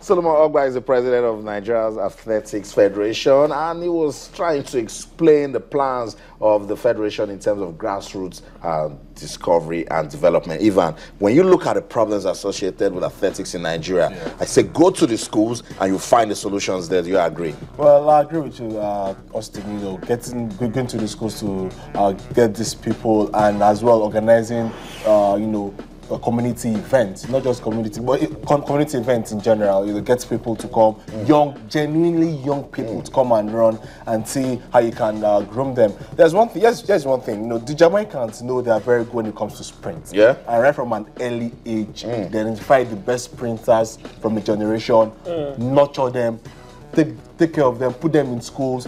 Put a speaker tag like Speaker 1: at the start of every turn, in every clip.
Speaker 1: Solomon Ogba is the president of Nigeria's Athletics Federation, and he was trying to explain the plans of the federation in terms of grassroots discovery and development. Ivan, when you look at the problems associated with athletics in Nigeria, I say go to the schools and you find the solutions there. Do you agree?
Speaker 2: Well, I agree with you, Austin. You know, going to the schools to get these people, and as well organizing, you know, a community event, not just community, but community events in general. You know, get people to come, genuinely young people to come and run and see how you can groom them. There's one thing. Yes, there's one thing. You know, the Jamaicans know they are very good when it comes to sprints. Yeah. And right from an early age, they identify the best sprinters from the generation, nurture them, take care of them, put them in schools,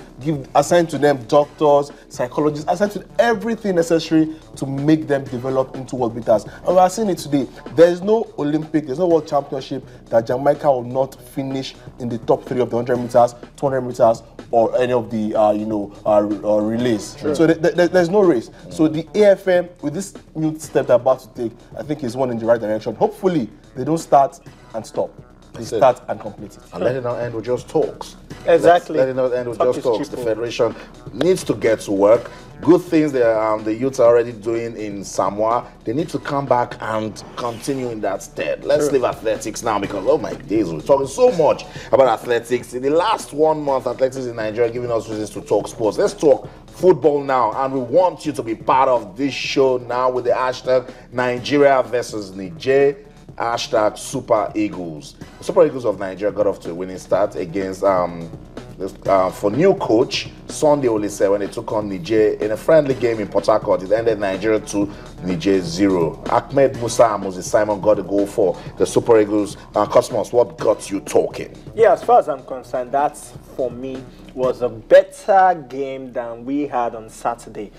Speaker 2: assign to them doctors, psychologists, assign to them everything necessary to make them develop into world beaters. And we are seeing it today. There is no Olympic, there's no World Championship that Jamaica will not finish in the top 3 of the 100 meters, 200 meters, or any of the relays. Sure. So there's no race. So the AFM, with this new step they're about to take, I think is one in the right direction. Hopefully they don't start and stop. They start and complete it.
Speaker 1: And let it not end with just talks.
Speaker 3: Exactly.
Speaker 1: Let it not end with just talks. The federation needs to get to work. Good things the youths are already doing in Samoa. They need to come back and continue in that stead. Let's leave athletics now, because, oh my days, we're talking so much about athletics. In the last 1 month, athletics in Nigeria giving us reasons to talk sports. Let's talk football now, and we want you to be part of this show now with the hashtag Nigeria versus Niger. Hashtag Super Eagles. The Super Eagles of Nigeria got off to a winning start against for new coach Sunday Olise when they took on Niger in a friendly game in Port Harcourt. It ended Nigeria 2, Niger 0. Ahmed Musa and Moses Simon got a goal for the Super Eagles. Cosmos, what got you talking?
Speaker 3: Yeah, as far as I'm concerned, that for me was a better game than we had on Saturday.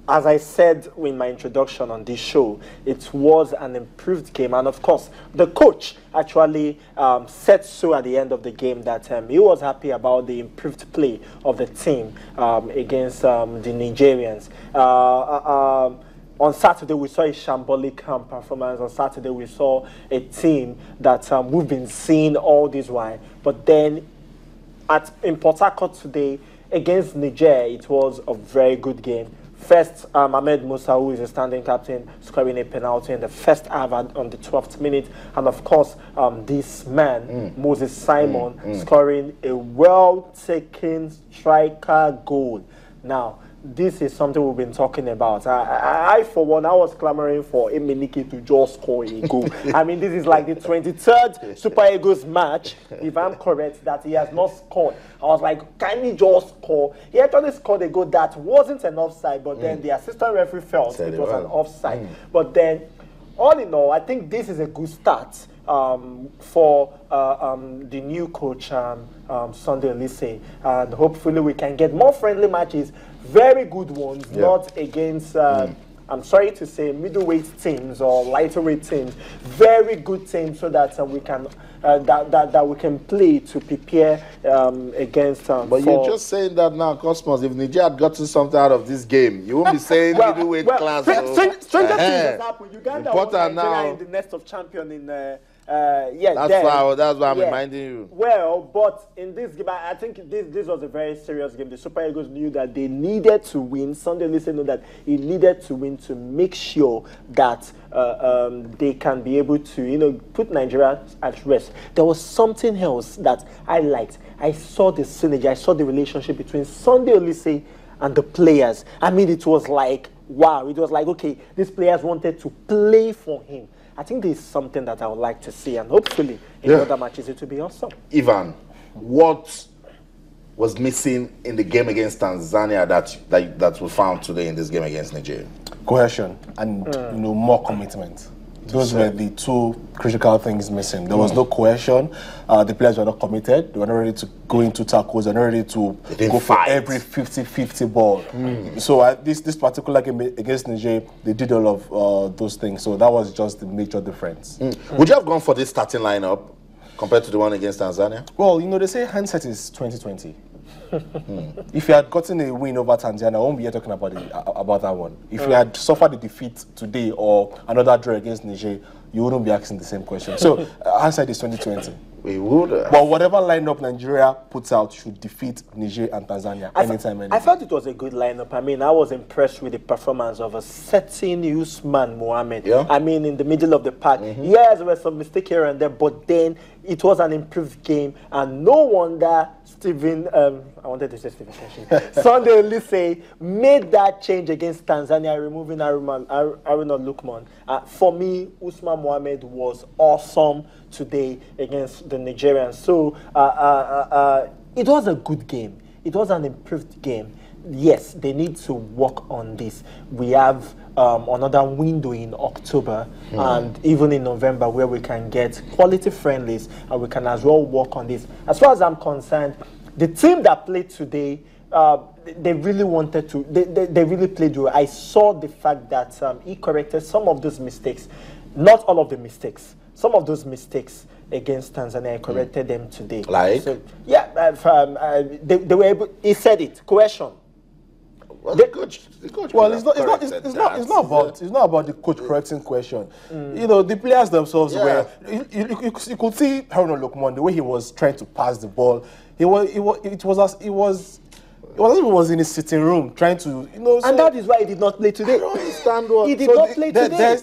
Speaker 3: As I said in my introduction on this show, it was an improved game. And of course, the coach actually said so at the end of the game that he was happy about the improved play of the team against the Nigerians. On Saturday, we saw a shambolic performance. On Saturday, we saw a team that we've been seeing all this while. But then in Port Harcourt today, against Niger, it was a very good game. First, Ahmed Musa, who is a standing captain, scoring a penalty in the first half on the 12th minute. And of course, this man, Moses Simon, scoring a well-taken striker goal. Now, this is something we've been talking about. I for one, I was clamoring for Emenike to just score a goal. I mean, this is like the 23rd Super Eagles match, if I'm correct, that he has not scored. I was like, can he just score? He actually scored a goal that wasn't an offside, but then the assistant referee felt it was an offside. But then, all in all, I think this is a good start for the new coach, Sunday Olise. And hopefully we can get more friendly matches, very good ones, not against, I'm sorry to say, middleweight teams or lighterweight teams. Very good teams, so that we can that we can play to prepare against.
Speaker 1: But you're just saying that now, Cosmos. If Niger had gotten something out of this game, you won't be saying middleweight class.
Speaker 3: Stranger things has happened. Uganda was Nigeria in the nest of champion in.
Speaker 1: That's why I'm reminding you.
Speaker 3: Well, but in this game, I think this was a very serious game. The Super Eagles knew that they needed to win. Sunday Olise knew that he needed to win to make sure that they can be able to, put Nigeria at rest. There was something else that I liked. I saw the synergy. I saw the relationship between Sunday Olise and the players. I mean, it was like, wow. It was like, okay, these players wanted to play for him. I think this is something that I would like to see, and hopefully in other matches it will be awesome.
Speaker 1: Ivan, what was missing in the game against Tanzania that we found today in this game against Nigeria?
Speaker 2: Cohesion and more commitment. Those were the two critical things missing. There was no cohesion. The players were not committed. They were not ready to go into tackles. They were not ready to go for every 50-50 ball. So this particular game against Niger, they did all of those things. So that was just the major difference.
Speaker 1: Would you have gone for this starting lineup compared to the one against Tanzania?
Speaker 2: Well, they say hindsight is 2020. If you had gotten a win over Tanzania, I won't be here talking about that one. If you had suffered a defeat today or another draw against Niger, you wouldn't be asking the same question. So hindsight is 2020.
Speaker 1: We would.
Speaker 2: But whatever lineup Nigeria puts out should defeat Niger and Tanzania anytime.
Speaker 3: I felt it was a good lineup. I mean, I was impressed with the performance of a certain Usman Mohammed.
Speaker 1: Yeah.
Speaker 3: I mean, in the middle of the pack. Yes, there were some mistakes here and there, but then it was an improved game. And no wonder Stephen, I wanted to say Stephen Keshi, Sunday Olise made that change against Tanzania, removing Aruna Lukman. For me, Usman Mohammed was awesome today against the Nigerians. So it was a good game. It was an improved game. Yes, they need to work on this. We have another window in October and even in November where we can get quality friendlies and we can as well work on this. As far as I'm concerned, the team that played today, they really wanted to, they really played well. I saw the fact that he corrected some of those mistakes, not all of the mistakes. Some of those mistakes against Tanzania, I corrected them today.
Speaker 1: Like?
Speaker 3: So, yeah, they were able, he said it, coercion.
Speaker 1: Well, the coach
Speaker 2: Well, it's not about the coach correcting question. You know, the players themselves were. You could see Haruna Lukman, the way he was trying to pass the ball. It was as if he was in his sitting room trying to, you know.
Speaker 3: And that is why he did not play today.
Speaker 1: I don't understand what
Speaker 3: He did not play today.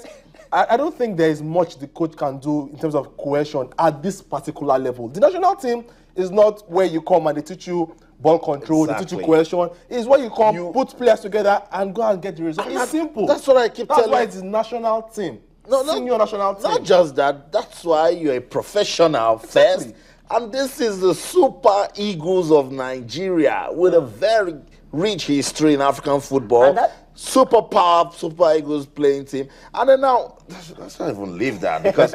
Speaker 2: I don't think there is much the coach can do in terms of coercion at this particular level. The national team is not where you come and they teach you ball control, they teach you coercion. It's where you come, put players together and go and get the result. It's simple.
Speaker 1: That's what I keep telling you.
Speaker 2: That's why it's a national team. Senior national team.
Speaker 1: Not just that. That's why you're a professional first. And this is the Super Eagles of Nigeria with a very rich history in African football. Super power, Super Eagles playing team. And then now, let's not even leave that because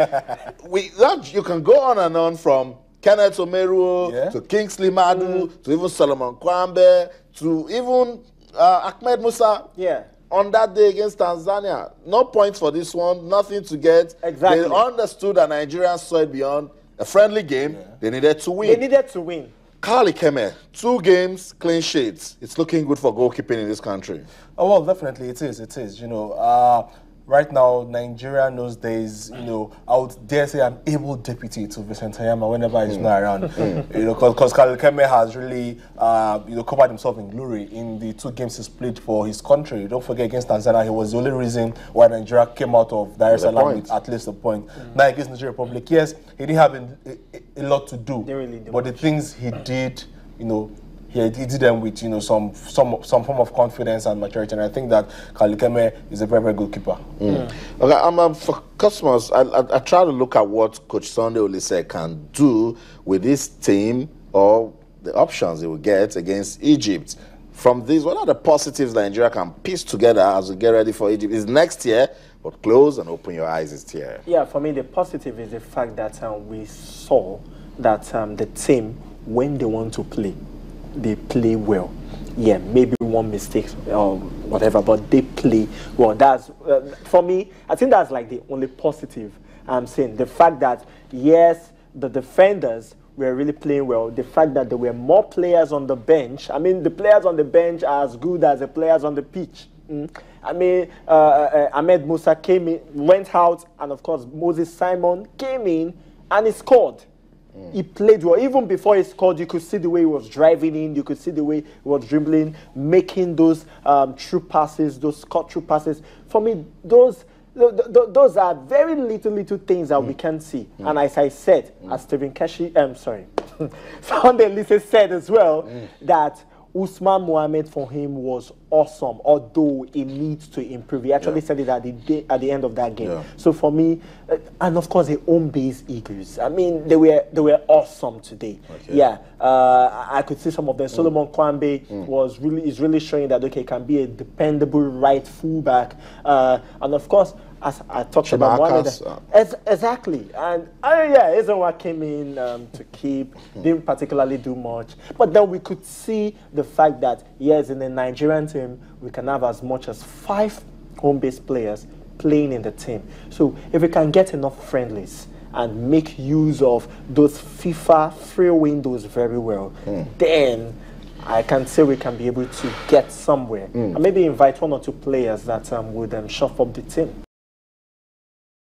Speaker 1: you can go on and on from Kenneth Omeruo to Kingsley Madu to even Solomon Kwambe to even Ahmed Musa.
Speaker 3: Yeah.
Speaker 1: On that day against Tanzania. No points for this one, nothing to get.
Speaker 3: Exactly.
Speaker 1: They understood that Nigerians saw it beyond a friendly game. They needed to win.
Speaker 3: They needed to win.
Speaker 1: Kali Keme, 2 games, clean sheets. It's looking good for goalkeeping in this country.
Speaker 2: Oh, well, definitely it is. It is. You know, right now, Nigeria knows there is, you know, I would dare say an able deputy to Vincent Ayama whenever he's not around. You know, because Kali Keme has really, you know, covered himself in glory in the 2 games he's played for his country. Don't forget, against Tanzania, he was the only reason why Nigeria came out of Dar es Salaam with at least a point. Now against Nigeria Republic, yes, he didn't have a lot to do.
Speaker 3: They really did.
Speaker 2: But the things he did, you know, he did them with, you know, some form of confidence and maturity, and I think that Kali Keme is a very, very good keeper.
Speaker 1: Okay, for customers, I try to look at what Coach Sunday Olise can do with this team or the options he will get against Egypt. From this, what are the positives that Nigeria can piece together as we get ready for Egypt? It's next year, but close and open your eyes this year.
Speaker 3: Yeah, for me, the positive is the fact that we saw that the team, when they want to play, they play well. Yeah, maybe one mistake or whatever, but they play well. That's for me, I think that's like the only positive I'm saying. The fact that, yes, the defenders were really playing well. The fact that there were more players on the bench. I mean, the players on the bench are as good as the players on the pitch. I mean, Ahmed Musa came in, went out, and of course, Moses Simon came in and he scored. He played well. Even before he scored, you could see the way he was driving in. You could see the way he was dribbling, making those through passes, those cut-through passes. For me, those are very little things that we can see. And as I said, as Stephen Keshi, Sunday Olise said as well, that Usman Mohammed for him was awesome, although he needs to improve. He actually said it at the end of that game. So for me, and of course the home-based Eagles, I mean, they were awesome today. Yeah, I could see some of them. Solomon Kwambe is really showing that he can be a dependable right fullback, and of course, as I talked about Mohammed, exactly. And Ezenwa came in to keep, didn't particularly do much. But then we could see the fact that, yes, in the Nigerian team, we can have as much as 5 home-based players playing in the team. So if we can get enough friendlies and make use of those FIFA free windows very well, then I can say we can be able to get somewhere. And maybe invite 1 or 2 players that would shuffle up the team.